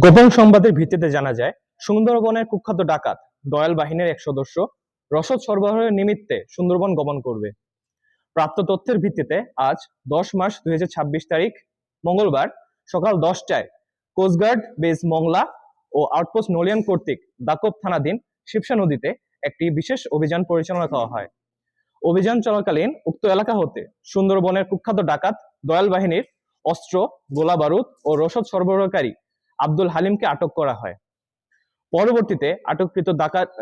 গোপন সংবাদের ভিত্তিতে জানা যায়, সুন্দরবনের কুখ্যাত ডাকাত দয়াল বাহিনীর এক সদস্য রসদ সরবরাহের নিমিত্তে সুন্দরবন গমন করবে। প্রাপ্ত তথ্যের ভিত্তিতে আজ 10 মার্চ 2026 তারিখ মঙ্গলবার সকাল 10টায় কোস্টগার্ড বেস মংলা ও আউটপোস্ট নলিয়ান কর্তৃক দাকব থানাধীন শিবসা নদীতে একটি বিশেষ অভিযান পরিচালনা করা হয়। অভিযান চলাকালীন উক্ত এলাকা হতে সুন্দরবনের কুখ্যাত ডাকাত দয়াল বাহিনীর অস্ত্র, গোলা বারুদ ও রসদ সরবরাহকারী আব্দুল হালিমকে আটক করা হয়। পরবর্তীতে আটককৃত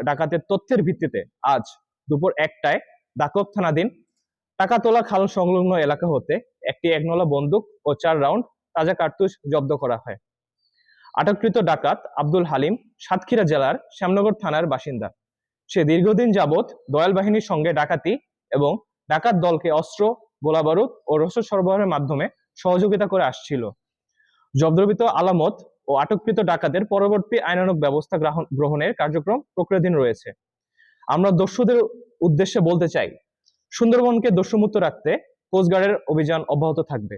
ডাকাতের তথ্যের ভিত্তিতে আজ দুপুর 1টায় দাকব থানাধীন টাকাতলা খাল সংলগ্ন এলাকা হতে একটি একনলা বন্দুক ও 4 রাউন্ড তাজা কার্তুজ জব্দ করা হয়। আটককৃত ডাকাত আব্দুল হালিম সাতক্ষীরা জেলার শ্যামনগর থানার বাসিন্দা। সে দীর্ঘদিন যাবৎ দয়াল বাহিনীর সঙ্গে ডাকাতি এবং ডাকাত দলকে অস্ত্র, গোলাবারুদ ও রসদ সরবরাহের মাধ্যমে সহযোগিতা করে আসছিল। জব্দকৃত আলামত ও আটককৃত ডাকাতের পরবর্তী আইনানুগ ব্যবস্থা গ্রহণের কার্যক্রম প্রক্রিয়াধীন রয়েছে। আমরা দস্যুদের উদ্দেশ্যে বলতে চাই, সুন্দরবনকে দস্যুমুক্ত রাখতে কোস্টগার্ডের অভিযান অব্যাহত থাকবে।